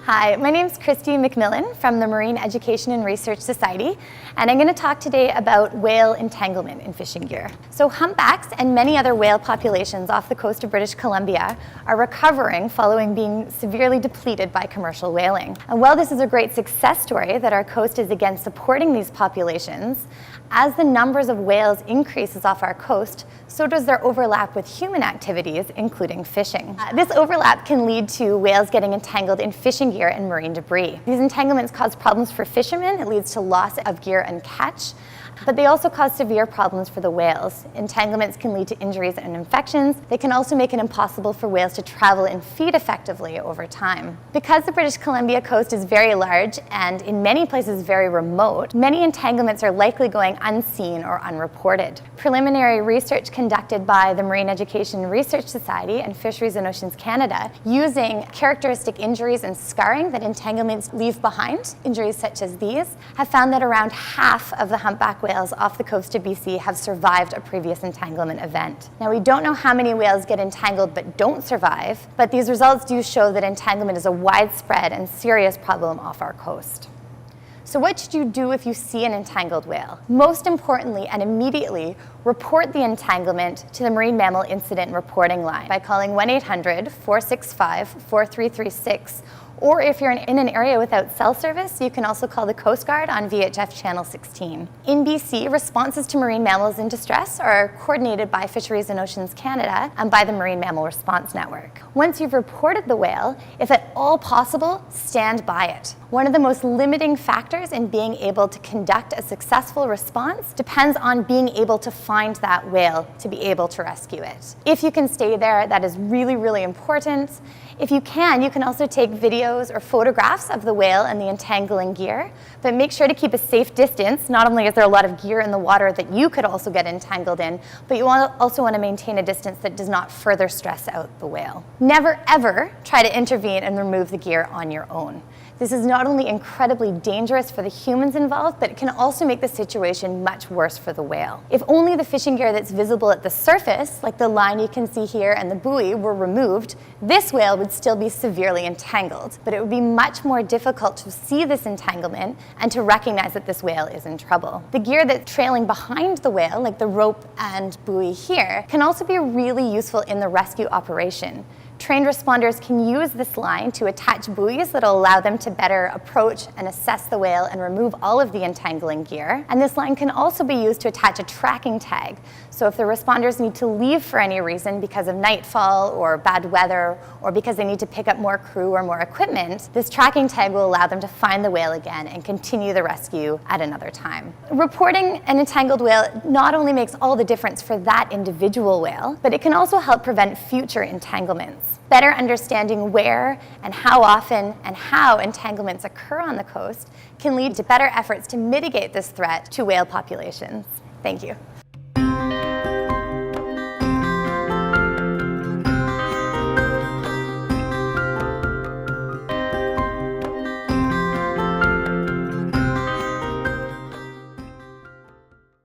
Hi, my name is Christy McMillan from the Marine Education and Research Society, and I'm going to talk today about whale entanglement in fishing gear. So humpbacks and many other whale populations off the coast of British Columbia are recovering following being severely depleted by commercial whaling. And while this is a great success story that our coast is again supporting these populations, as the numbers of whales increases off our coast, so does their overlap with human activities, including fishing. This overlap can lead to whales getting entangled in fishing gear and marine debris. These entanglements cause problems for fishermen. It leads to loss of gear and catch, but they also cause severe problems for the whales. Entanglements can lead to injuries and infections. They can also make it impossible for whales to travel and feed effectively over time. Because the British Columbia coast is very large and in many places very remote, many entanglements are likely going unseen or unreported. Preliminary research conducted by the Marine Education and Research Society and Fisheries and Oceans Canada, using characteristic injuries and scarring that entanglements leave behind, injuries such as these, have found that around half of the humpback whales off the coast of BC have survived a previous entanglement event. Now, we don't know how many whales get entangled but don't survive, but these results do show that entanglement is a widespread and serious problem off our coast. So what should you do if you see an entangled whale? Most importantly and immediately, report the entanglement to the Marine Mammal Incident Reporting Line by calling 1-800-465-4336, or if you're in an area without cell service, you can also call the Coast Guard on VHF Channel 16. In BC, responses to marine mammals in distress are coordinated by Fisheries and Oceans Canada and by the Marine Mammal Response Network. Once you've reported the whale, if at all possible, stand by it. One of the most limiting factors in being able to conduct a successful response depends on being able to find that whale to be able to rescue it. If you can stay there, that is really, really important. If you can also take videos or photographs of the whale and the entangling gear, but make sure to keep a safe distance. Not only is there a lot of gear in the water that you could also get entangled in, but you also want to maintain a distance that does not further stress out the whale. Never ever try to intervene and remove the gear on your own. This is not only incredibly dangerous for the humans involved, but it can also make the situation much worse for the whale. If only the fishing gear that's visible at the surface, like the line you can see here and the buoy, were removed, this whale would still be severely entangled. But it would be much more difficult to see this entanglement and to recognize that this whale is in trouble. The gear that's trailing behind the whale, like the rope and buoy here, can also be really useful in the rescue operation. Trained responders can use this line to attach buoys that will allow them to better approach and assess the whale and remove all of the entangling gear. And this line can also be used to attach a tracking tag. So if the responders need to leave for any reason because of nightfall or bad weather, or because they need to pick up more crew or more equipment, this tracking tag will allow them to find the whale again and continue the rescue at another time. Reporting an entangled whale not only makes all the difference for that individual whale, but it can also help prevent future entanglements. Better understanding where and how often and how entanglements occur on the coast can lead to better efforts to mitigate this threat to whale populations. Thank you.